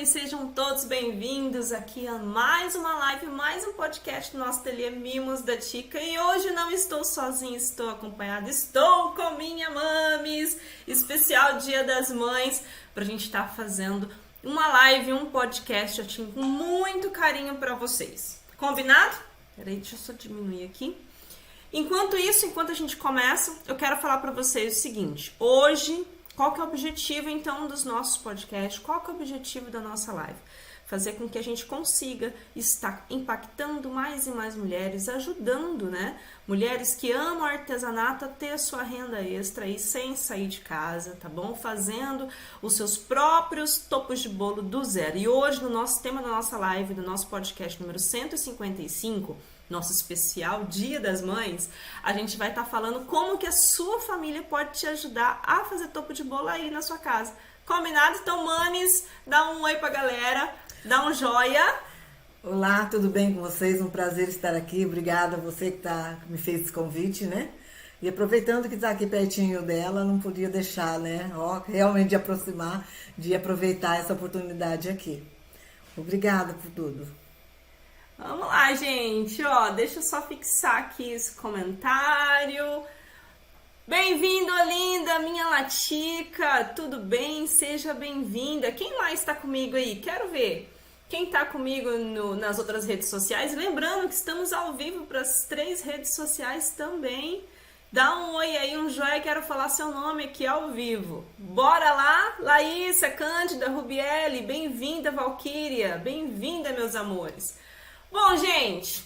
e sejam todos bem-vindos aqui a mais uma live, mais um podcast do nosso ateliê Mimos da Tica. E hoje não estou sozinha, estou acompanhada, estou com minha mamis, especial Dia das Mães, pra gente estar fazendo uma live, um podcast assim, com muito carinho pra vocês. Combinado? Peraí, deixa eu só diminuir aqui. Enquanto isso, enquanto a gente começa, eu quero falar pra vocês o seguinte. Hoje, qual que é o objetivo, então, dos nossos podcasts? Qual que é o objetivo da nossa live? Fazer com que a gente consiga estar impactando mais e mais mulheres, ajudando, né? Mulheres que amam artesanato a ter sua renda extra aí sem sair de casa, tá bom? Fazendo os seus próprios topos de bolo do zero. E hoje, no nosso tema da nossa live, do nosso podcast número 155, nosso especial Dia das Mães, a gente vai estar falando como que a sua família pode te ajudar a fazer topo de bolo aí na sua casa. Combinado? Então, manes, dá um oi pra galera, dá um joia. Olá, tudo bem com vocês? Um prazer estar aqui. Obrigada a você que me fez esse convite, né? E aproveitando que está aqui pertinho dela, não podia deixar, né? Realmente de aproximar, de aproveitar essa oportunidade aqui. Obrigada por tudo. Vamos lá, gente, deixa eu só fixar aqui esse comentário. Bem-vindo, linda, minha Latica, tudo bem? Seja bem-vinda. Quem mais está comigo aí? Quero ver. Quem está comigo nas outras redes sociais? Lembrando que estamos ao vivo para as 3 redes sociais também. Dá um oi aí, um joia, quero falar seu nome aqui ao vivo. Bora lá, Laísa, Cândida, Rubiele, bem-vinda, Valquíria, bem-vinda, meus amores. Bom, gente,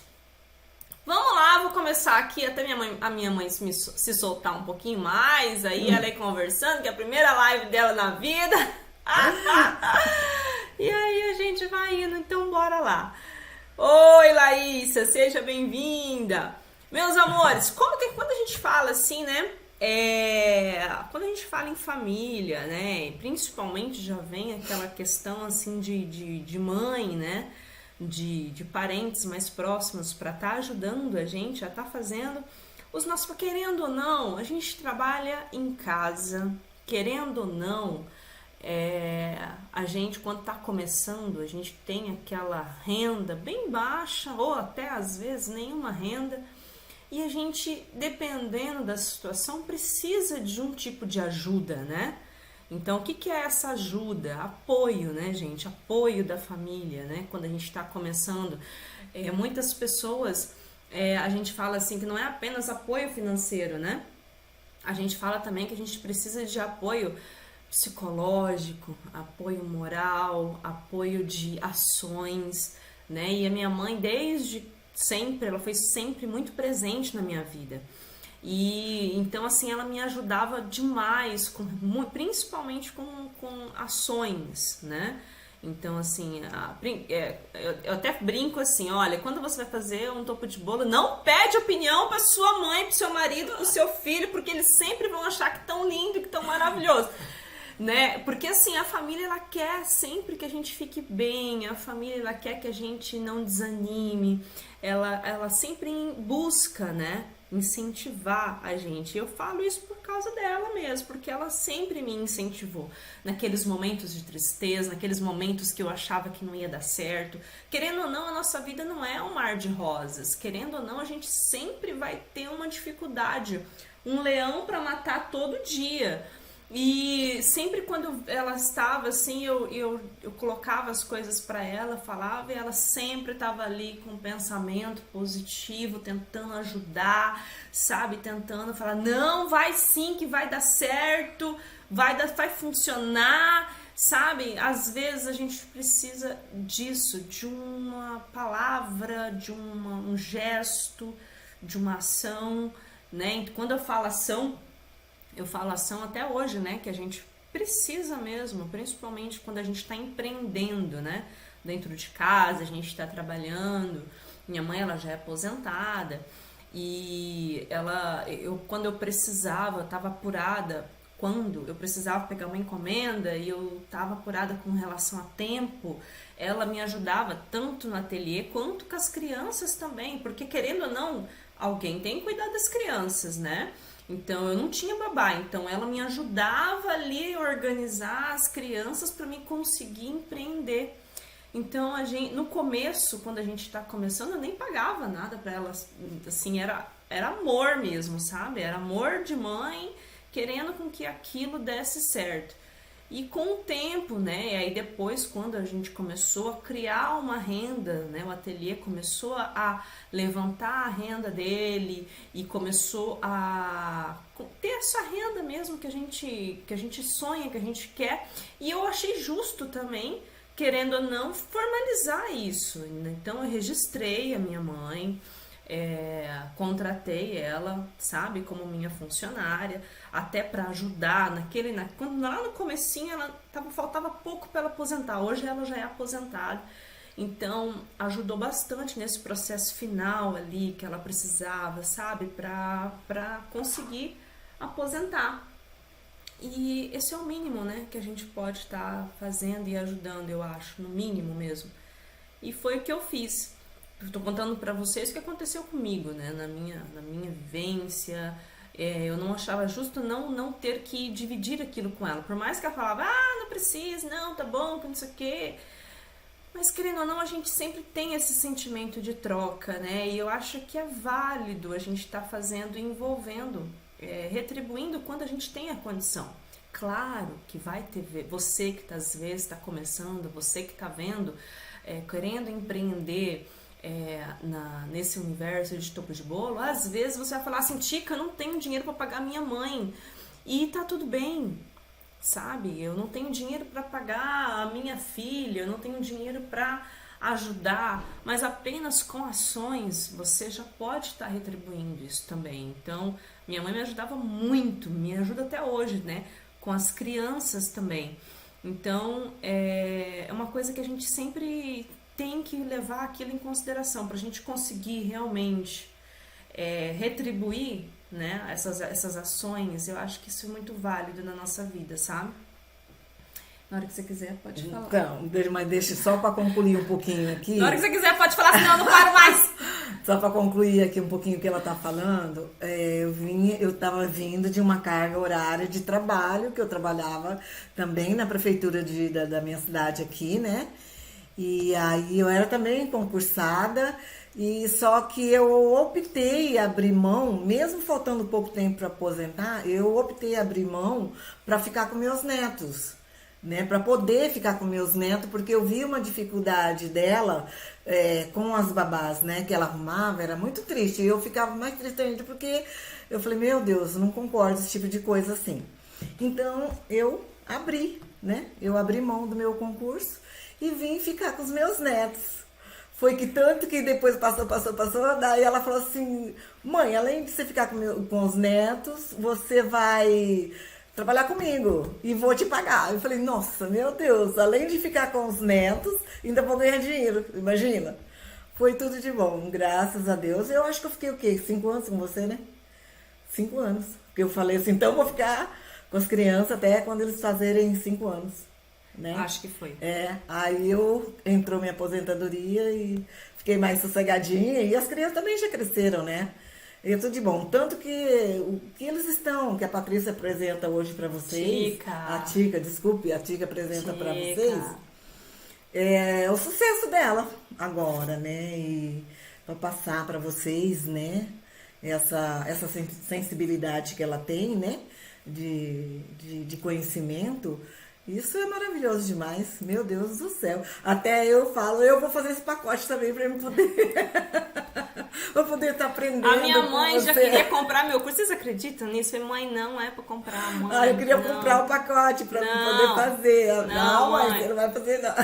vamos lá, vou começar aqui até a minha mãe se soltar um pouquinho mais, aí ela aí conversando, que é a primeira live dela na vida. E aí a gente vai indo, então bora lá. Oi, Laísa, seja bem-vinda. Meus amores, quando a gente fala assim, né, quando a gente fala em família, né, principalmente já vem aquela questão assim de mãe, né, de parentes mais próximos para estar ajudando a gente a estar fazendo os nossos, querendo ou não, a gente trabalha em casa, querendo ou não, a gente quando está começando, a gente tem aquela renda bem baixa ou até às vezes nenhuma renda e a gente, dependendo da situação, precisa de um tipo de ajuda, né? Então, o que é essa ajuda? Apoio, né, gente? Apoio da família, né? Quando a gente está começando. Muitas pessoas, a gente fala assim que não é apenas apoio financeiro, né? A gente fala também que a gente precisa de apoio psicológico, apoio moral, apoio de ações, né? E a minha mãe, desde sempre, ela foi sempre muito presente na minha vida. E então assim ela me ajudava demais, principalmente com ações, né? Então assim, eu até brinco assim, olha, quando você vai fazer um topo de bolo, não pede opinião para sua mãe, para seu marido, para o seu filho, porque eles sempre vão achar que tão lindo, que tão maravilhoso. Né? Porque assim, a família ela quer sempre que a gente fique bem, a família ela quer que a gente não desanime, ela sempre busca, né, incentivar a gente. Eu falo isso por causa dela mesmo, porque ela sempre me incentivou naqueles momentos de tristeza, naqueles momentos que eu achava que não ia dar certo. Querendo ou não, a nossa vida não é um mar de rosas. Querendo ou não, a gente sempre vai ter uma dificuldade, um leão para matar todo dia. E sempre quando ela estava assim, eu colocava as coisas para ela, falava, e ela sempre estava ali com um pensamento positivo, tentando ajudar, sabe, tentando falar, não, vai sim que vai dar certo, vai funcionar, sabe? Às vezes a gente precisa disso, de uma palavra, de um gesto, de uma ação, né? E quando eu falo ação até hoje, né, que a gente precisa mesmo, principalmente quando a gente está empreendendo, né, dentro de casa, a gente está trabalhando. Minha mãe, ela já é aposentada e quando eu precisava, eu estava apurada, quando eu precisava pegar uma encomenda e eu estava apurada com relação a tempo, ela me ajudava tanto no ateliê quanto com as crianças também, porque querendo ou não, alguém tem que cuidar das crianças, né? Então eu não tinha babá, então ela me ajudava ali a organizar as crianças para me conseguir empreender. Então a gente, no começo, quando a gente está começando, eu nem pagava nada para elas, assim, era amor mesmo, sabe? Era amor de mãe, querendo com que aquilo desse certo. E com o tempo, né? E aí depois, quando a gente começou a criar uma renda, né? O ateliê começou a levantar a renda dele e começou a ter essa renda mesmo que a gente sonha, que a gente quer. E eu achei justo também, querendo ou não, formalizar isso. Então eu registrei a minha mãe, contratei ela, sabe, como minha funcionária, até para ajudar quando lá no comecinho faltava pouco para ela aposentar. Hoje ela já é aposentada, então ajudou bastante nesse processo final ali que ela precisava, sabe, para conseguir aposentar. E esse é o mínimo, né, que a gente pode estar fazendo e ajudando, eu acho, no mínimo mesmo. E foi o que eu fiz. Estou contando para vocês o que aconteceu comigo, né? Na minha vivência. Eu não achava justo não ter que dividir aquilo com ela. Por mais que ela falava, não precisa, não, tá bom, que não sei o quê. Mas querendo ou não, a gente sempre tem esse sentimento de troca, né? E eu acho que é válido a gente estar fazendo, envolvendo, retribuindo quando a gente tem a condição. Claro que vai ter você que às vezes está começando, você que está vendo, querendo empreender nesse universo de topo de bolo, às vezes você vai falar assim, Tica, eu não tenho dinheiro para pagar minha mãe. E tá tudo bem, sabe? Eu não tenho dinheiro para pagar a minha filha, eu não tenho dinheiro para ajudar, mas apenas com ações você já pode estar retribuindo isso também. Então, minha mãe me ajudava muito, me ajuda até hoje, né? Com as crianças também. Então, é uma coisa que a gente sempre tem que levar aquilo em consideração para a gente conseguir realmente retribuir, né, essas ações. Eu acho que isso é muito válido na nossa vida, sabe? Na hora que você quiser, pode falar. Então, mas deixa só para concluir um pouquinho aqui. Na hora que você quiser, pode falar, senão eu não paro mais. Só para concluir aqui um pouquinho o que ela está falando, eu estava vindo de uma carga horária de trabalho, que eu trabalhava também na prefeitura da minha cidade aqui, né? E aí eu era também concursada, e só que eu optei abrir mão, mesmo faltando pouco tempo para aposentar, eu optei abrir mão para ficar com meus netos, né? Para poder ficar com meus netos, porque eu vi uma dificuldade dela com as babás, né? Que ela arrumava, era muito triste. E eu ficava mais triste ainda porque eu falei, meu Deus, eu não concordo com esse tipo de coisa assim. Então eu abri, né? Eu abri mão do meu concurso e vim ficar com os meus netos. Foi que tanto que depois passou, daí ela falou assim, mãe, além de você ficar com os netos, você vai trabalhar comigo e vou te pagar. Eu falei, nossa, meu Deus, além de ficar com os netos, ainda vou ganhar dinheiro, imagina. Foi tudo de bom, graças a Deus. Eu acho que eu fiquei o quê? 5 anos com você, né? 5 anos. Porque eu falei assim, então eu vou ficar com as crianças até quando eles fazerem 5 anos. Né? Acho que foi. Aí entrou minha aposentadoria e fiquei mais sossegadinha. E as crianças também já cresceram, né? E tudo de bom. Tanto que o que eles estão, que a Patrícia apresenta hoje para vocês. A Tica apresenta para vocês. É o sucesso dela agora, né? E para passar para vocês, né? Essa sensibilidade que ela tem, né? De conhecimento. Isso é maravilhoso demais, meu Deus do céu. Até eu falo, eu vou fazer esse pacote também para eu poder pra poder estar aprendendo. A minha mãe já queria comprar meu curso. Vocês acreditam nisso? Mãe, não é para comprar, mãe. Eu queria comprar o pacote para poder fazer. Não, mãe, você não vai fazer não.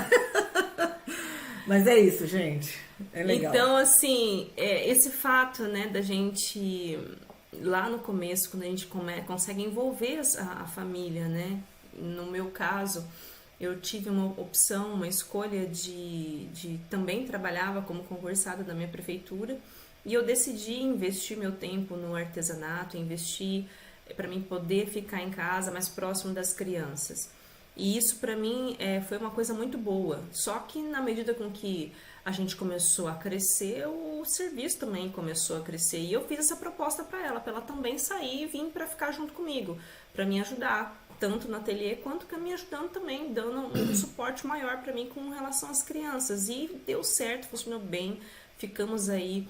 Mas é isso, gente. É legal. Então, assim, esse fato, né, da gente lá no começo, quando a gente consegue envolver a família, né? No meu caso, eu tive uma opção, uma escolha de também trabalhava como concursada da minha prefeitura e eu decidi investir meu tempo no artesanato, investir para mim poder ficar em casa mais próximo das crianças. E isso para mim foi uma coisa muito boa. Só que na medida com que a gente começou a crescer, o serviço também começou a crescer. E eu fiz essa proposta para ela também sair e vir para ficar junto comigo, para me ajudar, tanto no ateliê quanto que me ajudando também, dando um suporte maior para mim com relação às crianças. E deu certo, funcionou bem. Ficamos aí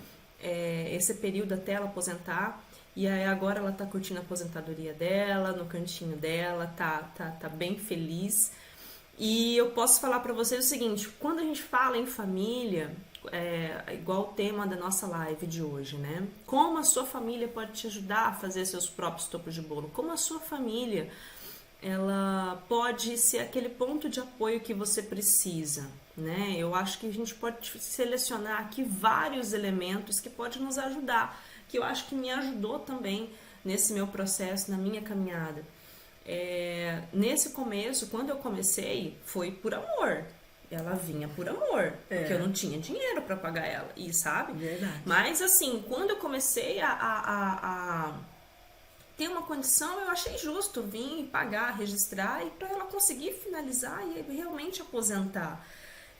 esse período até ela aposentar. E aí agora ela tá curtindo a aposentadoria dela, no cantinho dela, tá bem feliz. E eu posso falar pra vocês o seguinte, quando a gente fala em família, igual o tema da nossa live de hoje, né? Como a sua família pode te ajudar a fazer seus próprios topos de bolo? Como a sua família, ela pode ser aquele ponto de apoio que você precisa, né? Eu acho que a gente pode selecionar aqui vários elementos que podem nos ajudar, que eu acho que me ajudou também nesse meu processo, na minha caminhada. Nesse começo, quando eu comecei, foi por amor. Ela vinha por amor, porque eu não tinha dinheiro para pagar ela, e sabe? Verdade. Mas assim, quando eu comecei a ter uma condição, eu achei justo vir pagar, registrar e para ela conseguir finalizar e realmente aposentar.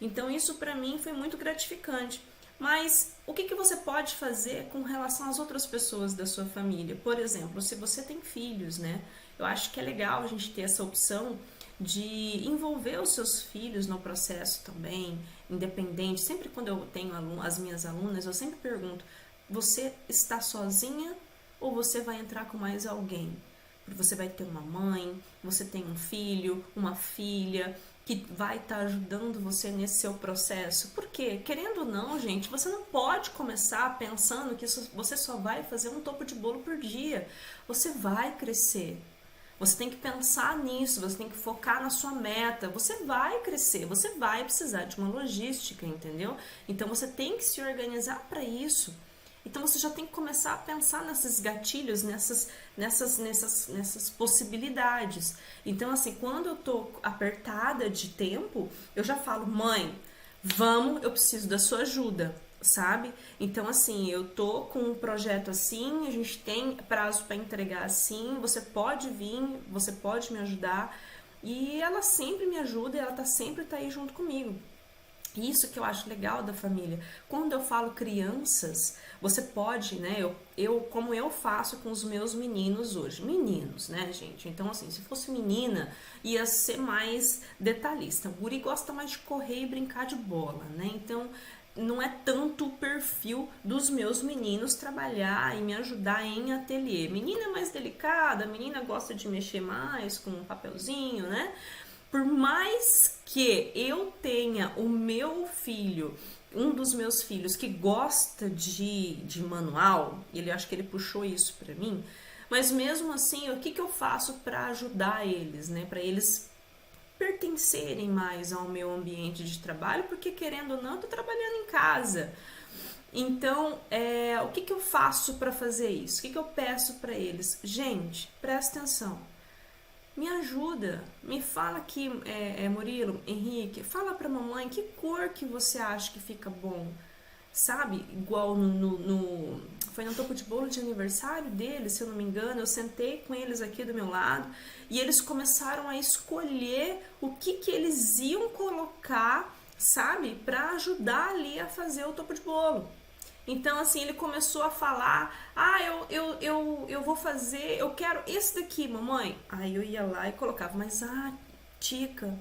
Então isso para mim foi muito gratificante. Mas o que você pode fazer com relação às outras pessoas da sua família? Por exemplo, se você tem filhos, né? Eu acho que é legal a gente ter essa opção de envolver os seus filhos no processo também, independente. Sempre quando eu tenho as minhas alunas, eu sempre pergunto, você está sozinha ou você vai entrar com mais alguém? Você vai ter uma mãe, você tem um filho, uma filha que vai estar ajudando você nesse seu processo. Porque, querendo ou não, gente, você não pode começar pensando que você só vai fazer um topo de bolo por dia. Você vai crescer. Você tem que pensar nisso, você tem que focar na sua meta. Você vai crescer, você vai precisar de uma logística, entendeu? Então você tem que se organizar para isso. Então você já tem que começar a pensar nesses gatilhos, nessas possibilidades. Então assim, quando eu tô apertada de tempo, eu já falo, mãe, vamos, eu preciso da sua ajuda, sabe? Então assim, eu tô com um projeto assim, a gente tem prazo para entregar assim, você pode vir, você pode me ajudar. E ela sempre me ajuda e ela sempre tá aí junto comigo. Isso que eu acho legal da família. Quando eu falo crianças, você pode, né? Como eu faço com os meus meninos hoje. Meninos, né, gente? Então, assim, se fosse menina, ia ser mais detalhista. O guri gosta mais de correr e brincar de bola, né? Então, não é tanto o perfil dos meus meninos trabalhar e me ajudar em ateliê. Menina é mais delicada, menina gosta de mexer mais com um papelzinho, né? Por mais que eu tenha o meu filho, um dos meus filhos que gosta de manual, ele acho que ele puxou isso para mim, mas mesmo assim, o que eu faço para ajudar eles, né? Para eles pertencerem mais ao meu ambiente de trabalho, porque querendo ou não, eu tô trabalhando em casa. Então, o que eu faço para fazer isso? O que eu peço para eles? Gente, presta atenção. Me ajuda, me fala aqui, Murilo, Henrique, fala pra mamãe que cor que você acha que fica bom, sabe? Igual foi no topo de bolo de aniversário deles, se eu não me engano, eu sentei com eles aqui do meu lado e eles começaram a escolher o que eles iam colocar, sabe? Pra ajudar ali a fazer o topo de bolo. Então, assim, ele começou a falar, eu vou fazer, eu quero esse daqui, mamãe. Aí eu ia lá e colocava, mas, Tica,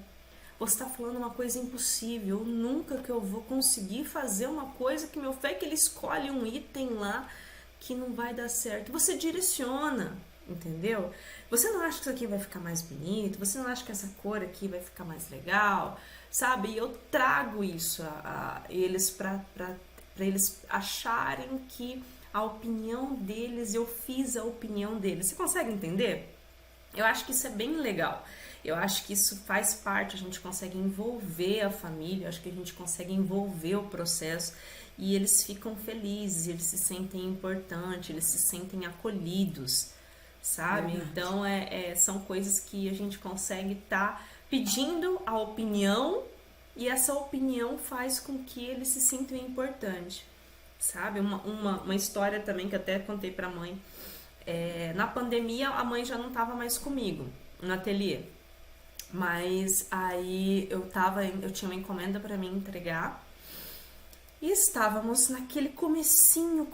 você tá falando uma coisa impossível, nunca que eu vou conseguir fazer uma coisa que meu filho, que ele escolhe um item lá que não vai dar certo. Você direciona, entendeu? Você não acha que isso aqui vai ficar mais bonito, você não acha que essa cor aqui vai ficar mais legal, sabe? E eu trago isso a eles para eles acharem que a opinião deles, eu fiz a opinião deles. Você consegue entender? Eu acho que isso é bem legal. Eu acho que isso faz parte, a gente consegue envolver a família, eu acho que a gente consegue envolver o processo e eles ficam felizes, eles se sentem importantes, eles se sentem acolhidos, sabe? Verdade. Então, são coisas que a gente consegue estar pedindo a opinião e essa opinião faz com que eles se sintam importantes, sabe? Uma história também que eu até contei pra mãe. Na pandemia, a mãe já não estava mais comigo no ateliê. Mas aí eu tinha uma encomenda para mim entregar. E estávamos naquele comecinho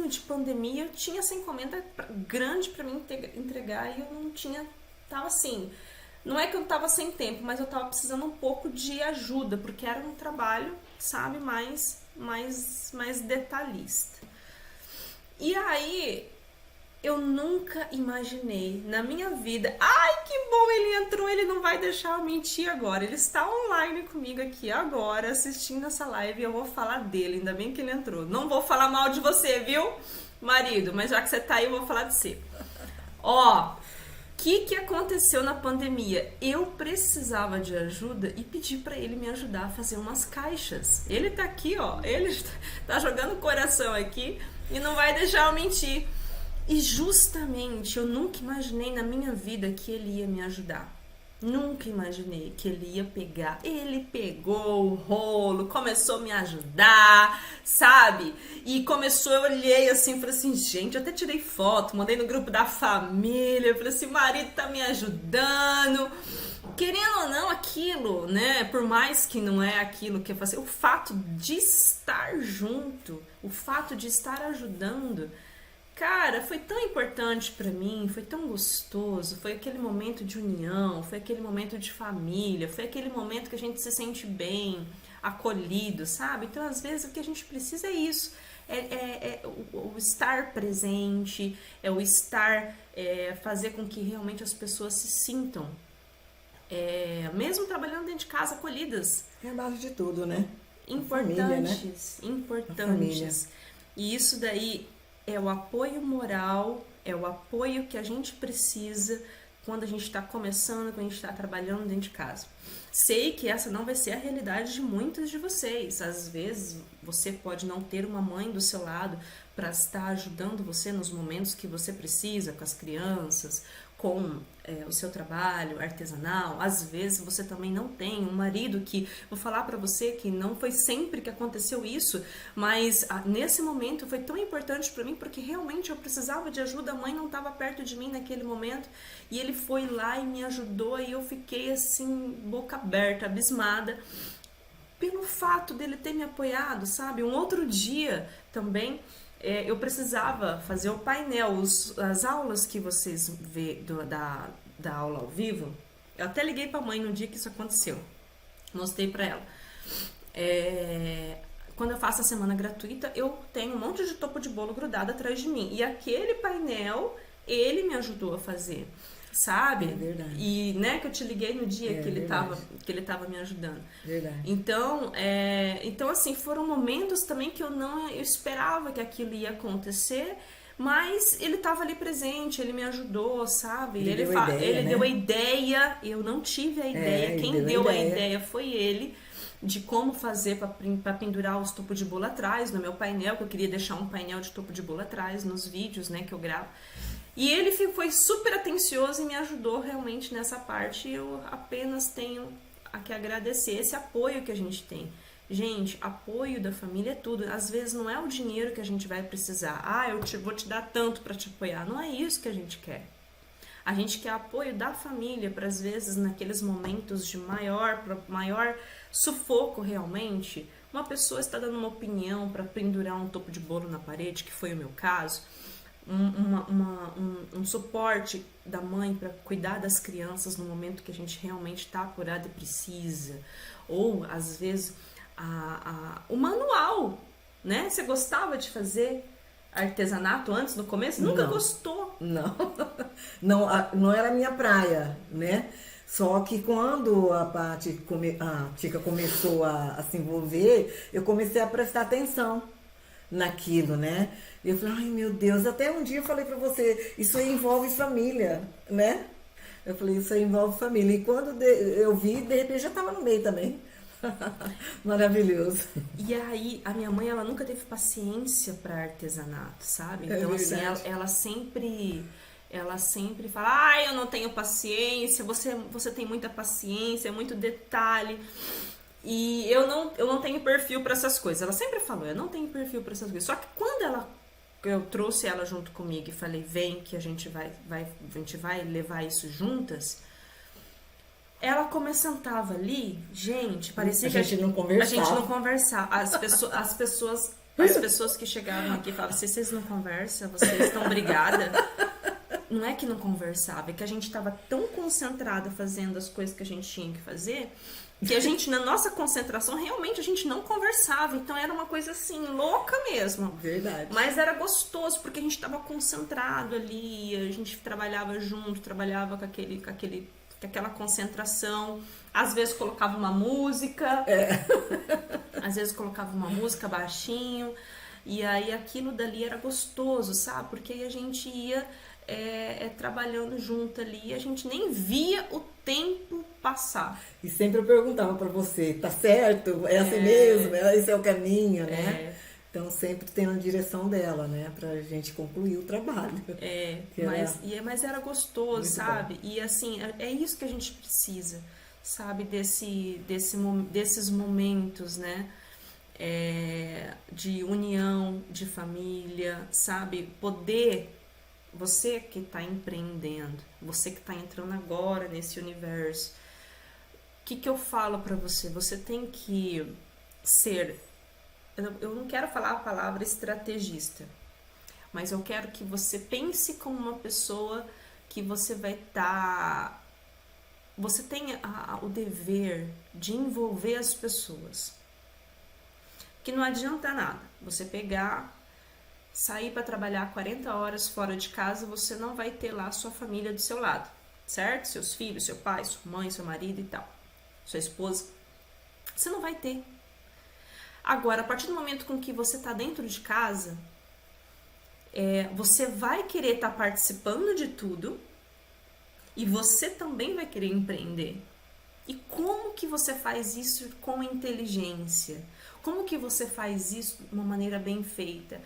de pandemia. Eu tinha essa encomenda grande para mim entregar e eu não tinha... Tava assim... Não é que eu tava sem tempo, mas eu tava precisando um pouco de ajuda, porque era um trabalho, sabe, mais detalhista. E aí, eu nunca imaginei na minha vida... Ai, que bom, ele entrou, ele não vai deixar eu mentir agora. Ele está online comigo aqui agora, assistindo essa live, e eu vou falar dele, ainda bem que ele entrou. Não vou falar mal de você, viu, marido? Mas já que você tá aí, eu vou falar de você. Ó, o que aconteceu na pandemia? Eu precisava de ajuda e pedi pra ele me ajudar a fazer umas caixas. Ele tá aqui, ó, ele tá jogando o coração aqui e não vai deixar eu mentir. E justamente eu nunca imaginei na minha vida que ele ia me ajudar. Nunca imaginei que ele ia pegar. Ele pegou o rolo, começou a me ajudar, sabe? E começou, eu olhei assim, falei assim, gente, eu até tirei foto, mandei no grupo da família, eu falei assim, o marido tá me ajudando. Querendo ou não, aquilo, né? Por mais que não é aquilo que eu faço, o fato de estar junto, o fato de estar ajudando, cara, foi tão importante pra mim, foi tão gostoso, foi aquele momento de união, foi aquele momento de família, foi aquele momento que a gente se sente bem, acolhido, sabe? Então, às vezes, o que a gente precisa é isso, o estar presente, é o estar, fazer com que realmente as pessoas se sintam, mesmo trabalhando dentro de casa, acolhidas. É a base de tudo, né? Importantes, família, né? Importantes. E isso daí... é o apoio moral, é o apoio que a gente precisa quando a gente está começando, quando a gente está trabalhando dentro de casa. Sei que essa não vai ser a realidade de muitos de vocês. Às vezes você pode não ter uma mãe do seu lado para estar ajudando você nos momentos que você precisa, com as crianças, com o seu trabalho artesanal. Às vezes você também não tem um marido que... Vou falar para você que não foi sempre que aconteceu isso, mas nesse momento foi tão importante para mim porque realmente eu precisava de ajuda. A mãe não estava perto de mim naquele momento e ele foi lá e me ajudou e eu fiquei assim, boca aberta, abismada pelo fato dele ter me apoiado, sabe? Um outro dia também... eu precisava fazer o painel, as aulas que vocês vê da aula ao vivo. Eu até liguei pra mãe no dia que isso aconteceu. Mostrei pra ela. Quando eu faço a semana gratuita, eu tenho um monte de topo de bolo grudado atrás de mim. E aquele painel, ele me ajudou a fazer, sabe? É verdade. E, né, que eu te liguei no dia que ele tava me ajudando. Verdade. Então, assim, foram momentos também que eu esperava que aquilo ia acontecer, mas ele estava ali presente, ele me ajudou, sabe? Ele deu a ideia, eu não tive a ideia, quem deu a ideia foi ele, de como fazer para pendurar os topos de bolo atrás no meu painel, que eu queria deixar um painel de topo de bolo atrás nos vídeos, né, que eu gravo. E ele foi super atencioso e me ajudou realmente nessa parte. Eu apenas tenho a que agradecer esse apoio que a gente tem. Gente, apoio da família é tudo. Às vezes não é o dinheiro que a gente vai precisar. Vou te dar tanto para te apoiar. Não é isso que a gente quer. A gente quer apoio da família para, às vezes, naqueles momentos de maior sufoco realmente, uma pessoa está dando uma opinião para pendurar um topo de bolo na parede, que foi o meu caso. Um suporte da mãe para cuidar das crianças no momento que a gente realmente está apurado e precisa. Ou, às vezes, o manual, né? Você gostava de fazer artesanato antes, no começo? Nunca gostou? Não era minha praia, né? Só que quando a Tica começou a se envolver, eu comecei a prestar atenção naquilo, né? Eu falei, ai meu Deus, até um dia eu falei pra você, isso aí envolve família, né? Eu falei, isso aí envolve família. E quando eu vi, de repente já tava no meio também. Maravilhoso. E aí, a minha mãe, ela nunca teve paciência para artesanato, sabe? Então, assim, ela sempre fala, eu não tenho paciência, você tem muita paciência, muito detalhe. E eu não tenho perfil para essas coisas. Ela sempre falou, eu não tenho perfil para essas coisas. Só que quando eu trouxe ela junto comigo e falei, vem que a gente vai levar isso juntas, Ela como sentava ali, gente, parecia A que gente não a gente não conversava. conversava. As pessoas que chegavam aqui falavam, se vocês não conversam, vocês estão brigadas. Não é que não conversava, é que a gente estava tão concentrada fazendo as coisas que a gente tinha que fazer, que a gente, na nossa concentração, realmente a gente não conversava. Então era uma coisa assim, louca mesmo. Verdade. Mas era gostoso, porque a gente estava concentrado ali, a gente trabalhava junto, trabalhava com aquela concentração. Às vezes colocava uma música, às vezes colocava uma música baixinho, e aí aquilo dali era gostoso, sabe? Porque aí a gente ia trabalhando junto ali, e a gente nem via o tempo passar. E sempre eu perguntava pra você, tá certo? É assim mesmo? Esse é o caminho, né? Então sempre tem a direção dela, né? Pra gente concluir o trabalho. Que era Mas era gostoso, muito sabe? E assim, é isso que a gente precisa, sabe? Desses momentos, né? De união, de família, sabe? Poder, você que está empreendendo, você que está entrando agora nesse universo, o que eu falo para você? Você tem que ser, eu não quero falar a palavra estrategista, mas eu quero que você pense como uma pessoa que você vai estar, você tem o dever de envolver as pessoas. Que não adianta nada você pegar, sair para trabalhar 40 horas fora de casa, você não vai ter lá sua família do seu lado, certo? Seus filhos, seu pai, sua mãe, seu marido e tal, sua esposa. Você não vai ter. Agora, a partir do momento com que você está dentro de casa, você vai querer estar participando de tudo e você também vai querer empreender. E como que você faz isso com inteligência? Como que você faz isso de uma maneira bem feita?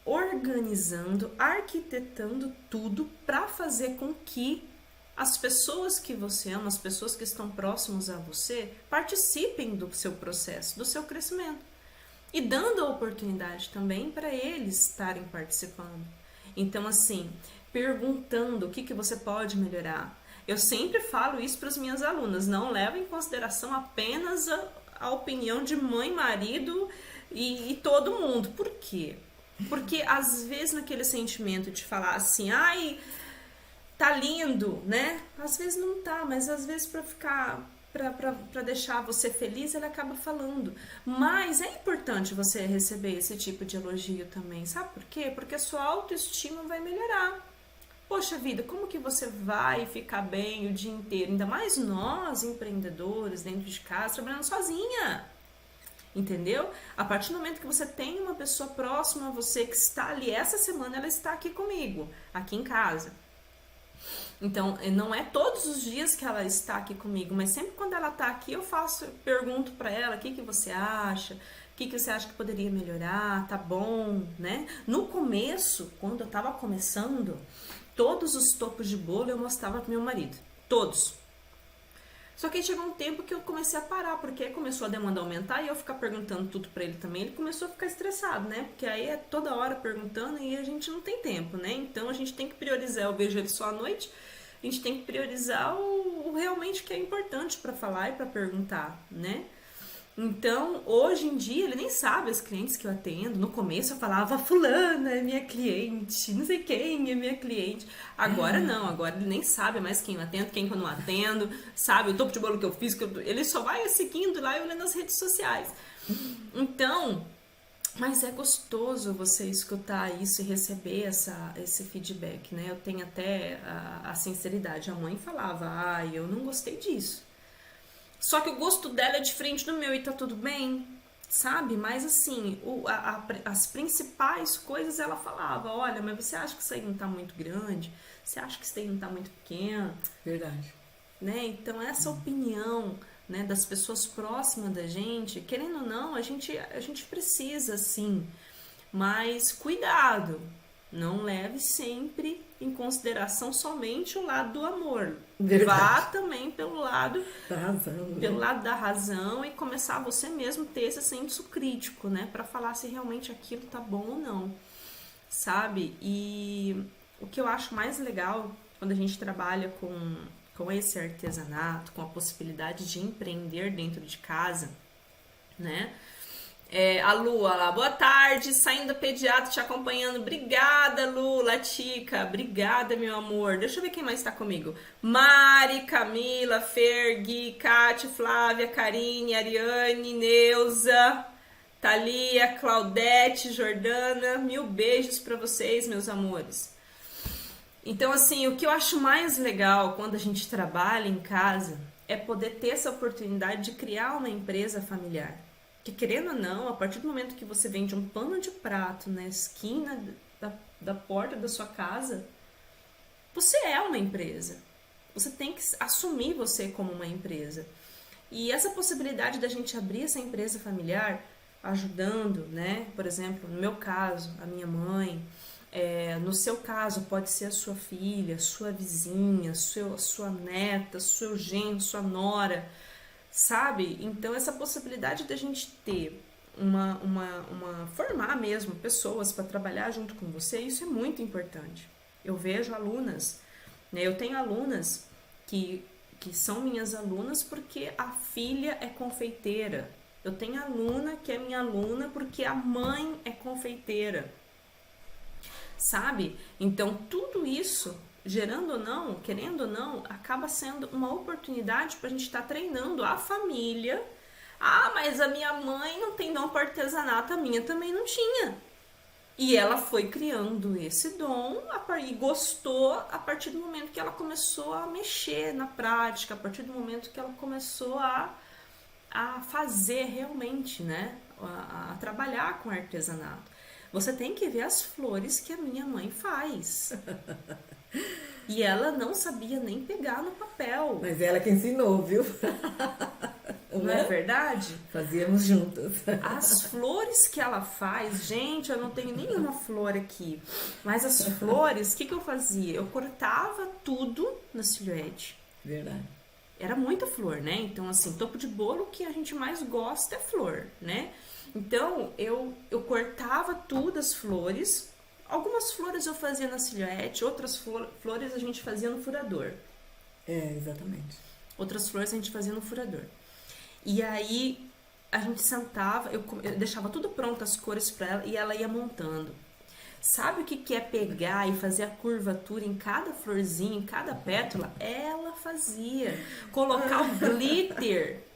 Organizando, arquitetando tudo para fazer com que as pessoas que você ama, as pessoas que estão próximas a você, participem do seu processo, do seu crescimento. E dando a oportunidade também para eles estarem participando. Então, assim, perguntando o que você pode melhorar. Eu sempre falo isso para as minhas alunas, não leva em consideração apenas a opinião de mãe, marido e todo mundo. Por quê? Porque às vezes naquele sentimento de falar assim, ai, tá lindo, né? Às vezes não tá, mas às vezes para deixar você feliz, ele acaba falando. Mas é importante você receber esse tipo de elogio também, sabe por quê? Porque a sua autoestima vai melhorar. Poxa vida, como que você vai ficar bem o dia inteiro? Ainda mais nós, empreendedores, dentro de casa, trabalhando sozinha. Entendeu? A partir do momento que você tem uma pessoa próxima a você que está ali, essa semana ela está aqui comigo, aqui em casa. Então, não é todos os dias que ela está aqui comigo, mas sempre quando ela está aqui, eu pergunto para ela, o que você acha? O que você acha que poderia melhorar? Tá bom, né? No começo, quando eu estava começando, todos os topos de bolo eu mostrava pro meu marido. Todos. Só que aí chegou um tempo que eu comecei a parar, porque aí começou a demanda aumentar e eu ficar perguntando tudo pra ele também, ele começou a ficar estressado, né? Porque aí é toda hora perguntando e a gente não tem tempo, né? Então a gente tem que priorizar, eu vejo ele só à noite, a gente tem que priorizar o realmente que é importante pra falar e pra perguntar, né? Então, hoje em dia, ele nem sabe as clientes que eu atendo. No começo eu falava, fulana é minha cliente, não sei quem é minha cliente. Agora não, agora ele nem sabe mais quem eu atendo, quem que eu não atendo, sabe o topo de bolo que eu fiz, ele só vai seguindo lá e olhando nas redes sociais. Então, mas é gostoso você escutar isso e receber esse feedback, né? Eu tenho até a sinceridade. A mãe falava, eu não gostei disso. Só que o gosto dela é diferente do meu e tá tudo bem, sabe? Mas assim, as principais coisas ela falava, olha, mas você acha que isso aí não tá muito grande? Você acha que isso aí não tá muito pequeno? Verdade. Né? Então essa opinião, né, das pessoas próximas da gente, querendo ou não, a gente precisa sim, mas cuidado, não leve sempre em consideração somente o lado do amor. Verdade. Vá também pelo lado da razão, né? Pelo lado da razão e começar você mesmo ter esse senso crítico, né, para falar se realmente aquilo tá bom ou não, sabe? E o que eu acho mais legal quando a gente trabalha com esse artesanato, com a possibilidade de empreender dentro de casa, né? A Lu, olha lá, boa tarde, saindo da pediatra te acompanhando. Obrigada, Lu, Latica, obrigada, meu amor. Deixa eu ver quem mais está comigo. Mari, Camila, Fer, Gui, Kátia, Flávia, Karine, Ariane, Neuza, Thalia, Claudete, Jordana. Mil beijos para vocês, meus amores. Então, assim, o que eu acho mais legal quando a gente trabalha em casa é poder ter essa oportunidade de criar uma empresa familiar. Que, querendo ou não, a partir do momento que você vende um pano de prato na esquina da porta da sua casa, você é uma empresa. Você tem que assumir você como uma empresa. E essa possibilidade da gente abrir essa empresa familiar, ajudando, né? Por exemplo, no meu caso, a minha mãe. No seu caso, pode ser a sua filha, sua vizinha, sua neta, seu genro, sua nora. Sabe? Então, essa possibilidade da gente ter formar mesmo pessoas para trabalhar junto com você, isso é muito importante. Eu vejo alunas, né? Eu tenho alunas que são minhas alunas porque a filha é confeiteira. Eu tenho aluna que é minha aluna porque a mãe é confeiteira. Sabe? Então, tudo isso, gerando ou não, querendo ou não, acaba sendo uma oportunidade para a gente estar treinando a família. Ah, mas a minha mãe não tem dom para artesanato, a minha também não tinha. E ela foi criando esse dom e gostou a partir do momento que ela começou a mexer na prática, a partir do momento que ela começou a fazer realmente, né? A trabalhar com artesanato. Você tem que ver as flores que a minha mãe faz. E ela não sabia nem pegar no papel. Mas ela que ensinou, viu? Não é verdade? Fazíamos juntas. As flores que ela faz, gente, eu não tenho nenhuma flor aqui. Mas as flores, o que eu fazia? Eu cortava tudo na silhuete. Verdade. Era muita flor, né? Então, assim, topo de bolo, o que a gente mais gosta é flor, né? Então, eu cortava tudo as flores. Algumas flores eu fazia na silhuete, outras flores a gente fazia no furador. Exatamente. Outras flores a gente fazia no furador. E aí, a gente sentava, eu deixava tudo pronto, as cores para ela, e ela ia montando. Sabe o que é pegar e fazer a curvatura em cada florzinha, em cada pétala? Ela fazia. Colocar o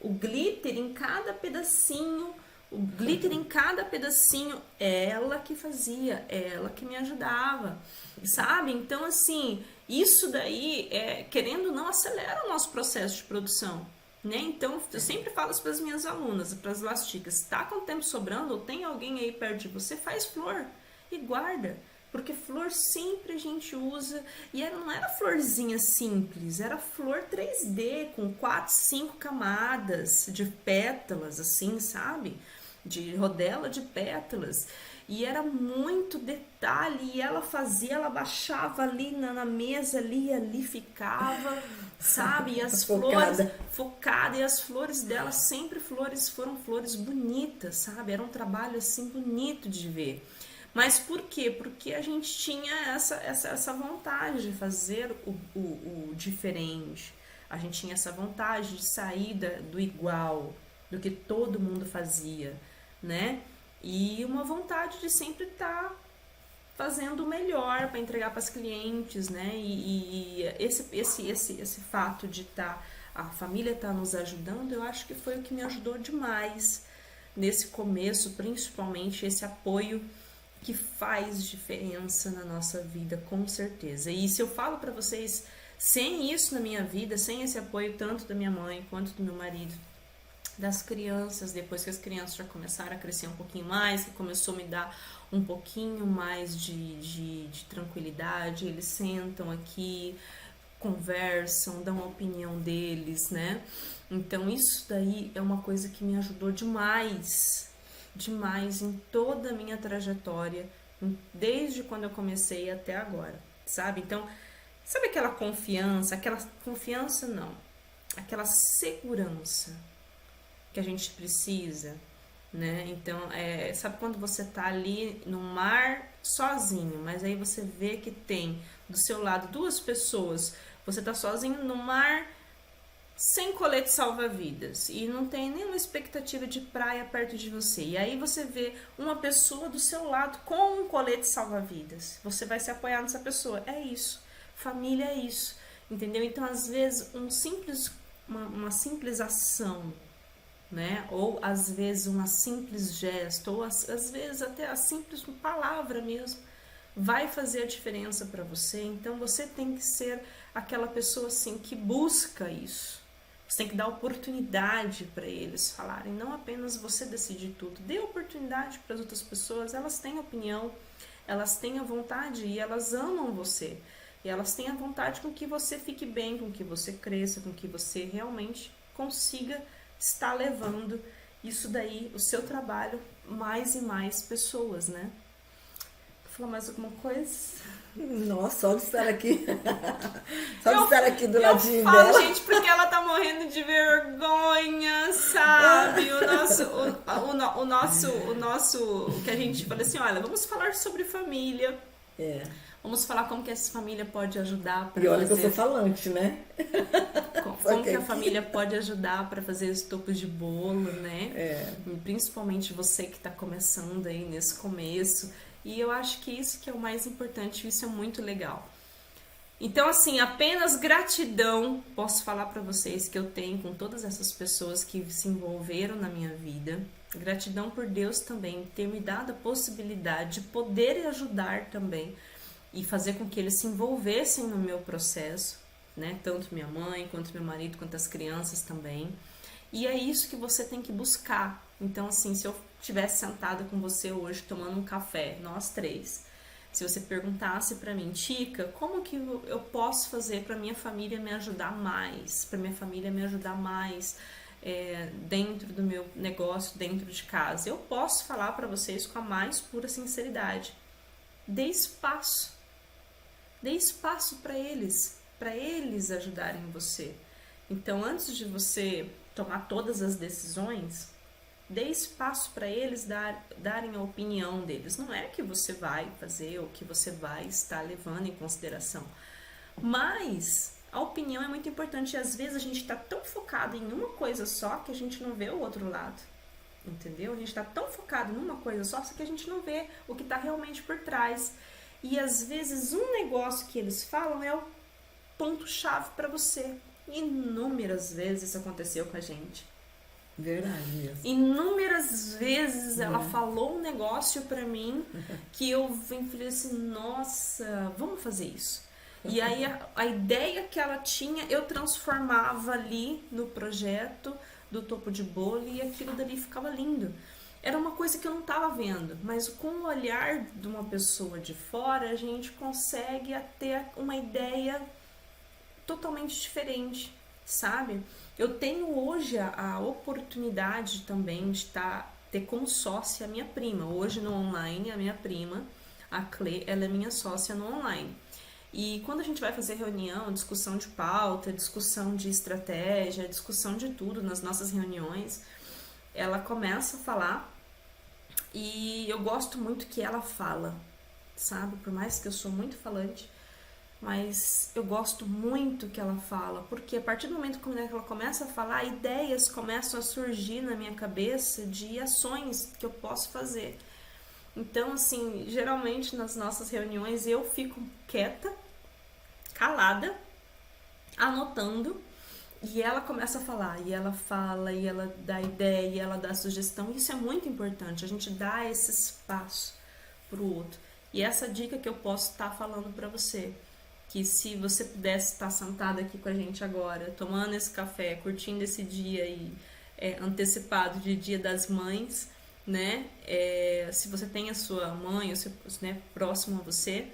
glitter em cada pedacinho. O glitter em cada pedacinho, ela que fazia, ela que me ajudava, sabe? Então, assim, isso daí, querendo ou não, acelera o nosso processo de produção, né? Então, eu sempre falo isso para as minhas alunas, para as lasticas, tá com tempo sobrando ou tem alguém aí perto de você, faz flor e guarda. Porque flor sempre a gente usa, e não era florzinha simples, era flor 3D, com 4, 5 camadas de pétalas, assim, sabe? De rodela de pétalas. E era muito detalhe, e ela fazia, ela baixava ali na mesa, ali ficava, sabe? E as flores, focada, e as flores dela sempre foram flores bonitas, sabe? Era um trabalho, assim, bonito de ver. Mas por quê? Porque a gente tinha essa vontade de fazer o diferente. A gente tinha essa vontade de sair do igual, do que todo mundo fazia, né? E uma vontade de sempre estar fazendo o melhor para entregar para as clientes, né? E esse fato de a família estar nos ajudando, eu acho que foi o que me ajudou demais nesse começo, principalmente esse apoio que faz diferença na nossa vida, com certeza. E se eu falo para vocês, sem isso na minha vida, sem esse apoio tanto da minha mãe quanto do meu marido, das crianças, depois que as crianças já começaram a crescer um pouquinho mais, que começou a me dar um pouquinho mais de tranquilidade, eles sentam aqui, conversam, dão a opinião deles, né? Então isso daí é uma coisa que me ajudou demais em toda a minha trajetória, desde quando eu comecei até agora, sabe? Então, sabe aquela confiança não, aquela segurança que a gente precisa, né? Então, sabe quando você tá ali no mar sozinho, mas aí você vê que tem do seu lado duas pessoas, Você tá sozinho no mar, sem colete salva-vidas e não tem nenhuma expectativa de praia perto de você. E aí você vê uma pessoa do seu lado com um colete salva-vidas. Você vai se apoiar nessa pessoa. É isso. Família é isso. Entendeu? Então, às vezes, uma simples ação, né? Ou às vezes uma simples gesto, ou às vezes até a simples palavra mesmo, vai fazer a diferença para você. Então, você tem que ser aquela pessoa assim que busca isso. Você tem que dar oportunidade para eles falarem, não apenas você decide tudo. Dê oportunidade para as outras pessoas, elas têm opinião, elas têm a vontade e elas amam você. E elas têm a vontade com que você fique bem, com que você cresça, com que você realmente consiga estar levando isso daí, o seu trabalho, mais e mais pessoas, né? Vou falar mais alguma coisa? Nossa, só de estar aqui. Só de estar aqui do ladinho falo, dela. gente, porque ela tá morrendo de vergonha, sabe? O nosso, que a gente fala assim, olha, vamos falar sobre família. É. Vamos falar como que essa família pode ajudar para E olha fazer... que eu sou falante, né? Como que a família pode ajudar para fazer os topos de bolo, né? É. Principalmente você que está começando aí nesse começo. E eu acho que isso que é o mais importante, isso é muito legal. Então, assim, apenas gratidão posso falar para vocês que eu tenho com todas essas pessoas que se envolveram na minha vida. Gratidão por Deus também ter me dado a possibilidade de poder ajudar também e fazer com que eles se envolvessem no meu processo, né? Tanto minha mãe, quanto meu marido, quanto as crianças também. E é isso que você tem que buscar. Então, assim, se eu estivesse sentada com você hoje tomando um café, nós três, se você perguntasse para mim, Tica, como que eu posso fazer para minha família me ajudar mais, dentro do meu negócio, dentro de casa, eu posso falar para vocês com a mais pura sinceridade. Dê espaço para eles ajudarem você. Então, antes de você tomar todas as decisões, dê espaço para eles darem a opinião deles. Não é que você vai fazer ou que você vai estar levando em consideração, mas a opinião é muito importante. E às vezes a gente está tão focado em uma coisa só que a gente não vê o outro lado, entendeu? A gente está tão focado numa coisa só que a gente não vê o que está realmente por trás. E às vezes um negócio que eles falam é o ponto-chave para você. Inúmeras vezes isso aconteceu com a gente. Verdade mesmo. Inúmeras vezes ela falou um negócio pra mim que eu falei assim, nossa, vamos fazer isso. E aí a ideia que ela tinha, eu transformava ali no projeto do topo de bolo e aquilo dali ficava lindo. Era uma coisa que eu não estava vendo, mas com o olhar de uma pessoa de fora, a gente consegue ter uma ideia totalmente diferente, sabe? Eu tenho hoje a oportunidade também de ter como sócia a minha prima. Hoje no online, a minha prima, a Clê, ela é minha sócia no online. E quando a gente vai fazer reunião, discussão de pauta, discussão de estratégia, discussão de tudo nas nossas reuniões, ela começa a falar e eu gosto muito que ela fala, sabe? Por mais que eu sou muito falante, mas eu gosto muito que ela fala, porque a partir do momento que ela começa a falar, ideias começam a surgir na minha cabeça de ações que eu posso fazer. Então, assim, geralmente nas nossas reuniões eu fico quieta, calada, anotando, e ela começa a falar, e ela fala, e ela dá ideia, e ela dá sugestão. Isso é muito importante, a gente dá esse espaço pro outro. E essa dica que eu posso estar falando para você, que se você pudesse estar sentada aqui com a gente agora, tomando esse café, curtindo esse dia aí, antecipado de Dia das Mães, né? Se você tem a sua mãe, né, próximo a você,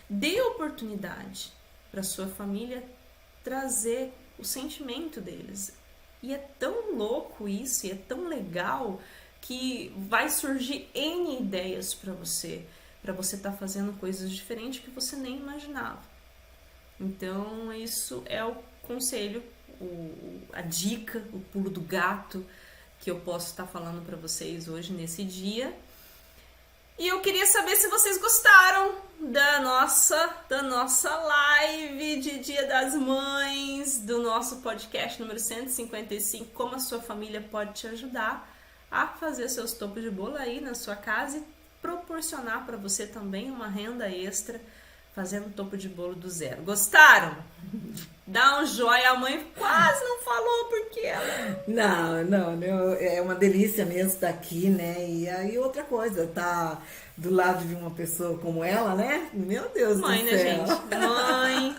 dê oportunidade para sua família trazer o sentimento deles. E é tão louco isso, e é tão legal que vai surgir N ideias para você estar fazendo coisas diferentes que você nem imaginava. Então, isso é o conselho, a dica, o pulo do gato que eu posso estar falando para vocês hoje nesse dia. E eu queria saber se vocês gostaram, da nossa live de Dia das Mães, do nosso podcast número 155, como a sua família pode te ajudar a fazer seus topos de bolo aí na sua casa e proporcionar para você também uma renda extra fazendo topo de bolo do zero. Gostaram? Dá um joinha. A mãe quase não falou porque ela... Não, é uma delícia mesmo estar aqui, né? E aí outra coisa, tá do lado de uma pessoa como ela, né? Meu Deus mãe, do né, céu. gente? Mãe.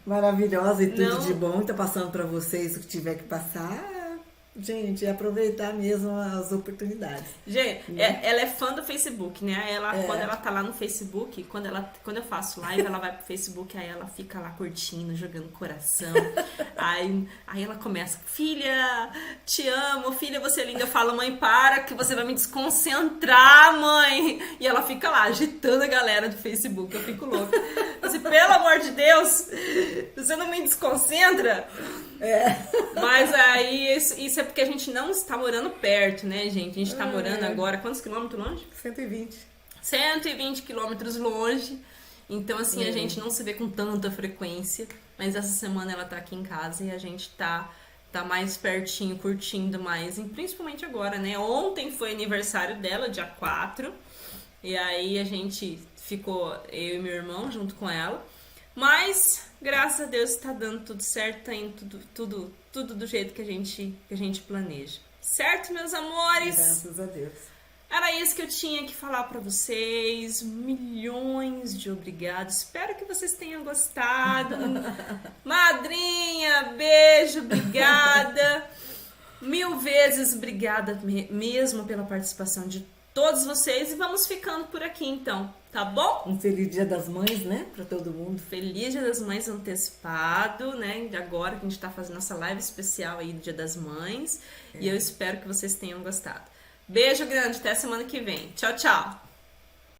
Maravilhosa e tudo Não. de bom. Tá passando para vocês o que tiver que passar. Gente, aproveitar mesmo as oportunidades. Gente, ela é fã do Facebook, né? Quando ela tá lá no Facebook, quando eu faço live, ela vai pro Facebook, aí ela fica lá curtindo, jogando coração. Aí ela começa, filha, te amo, filha, você é linda. Eu falo, mãe, para que você vai me desconcentrar, mãe. E ela fica lá, agitando a galera do Facebook. Eu fico louca. Assim, pelo amor de Deus, você não me desconcentra? Mas aí, isso é porque a gente não está morando perto, né, gente? A gente está morando agora, quantos quilômetros longe? 120. 120 quilômetros longe. Então, assim, a gente não se vê com tanta frequência. Mas essa semana ela tá aqui em casa e a gente tá mais pertinho, curtindo mais. E principalmente agora, né? Ontem foi aniversário dela, dia 4. E aí a gente ficou, eu e meu irmão, junto com ela. Mas, graças a Deus, está dando tudo certo, tá indo tudo do jeito que a gente planeja. Certo, meus amores? Graças a Deus. Era isso que eu tinha que falar pra vocês. Milhões de obrigados. Espero que vocês tenham gostado. Madrinha, beijo, obrigada. 1000 vezes obrigada mesmo pela participação de todos vocês. E vamos ficando por aqui, então. Tá bom? Um feliz Dia das Mães, né? Pra todo mundo. Feliz Dia das Mães antecipado, né? Agora que a gente tá fazendo essa live especial aí do Dia das Mães. E eu espero que vocês tenham gostado. Beijo grande, até semana que vem. Tchau, tchau.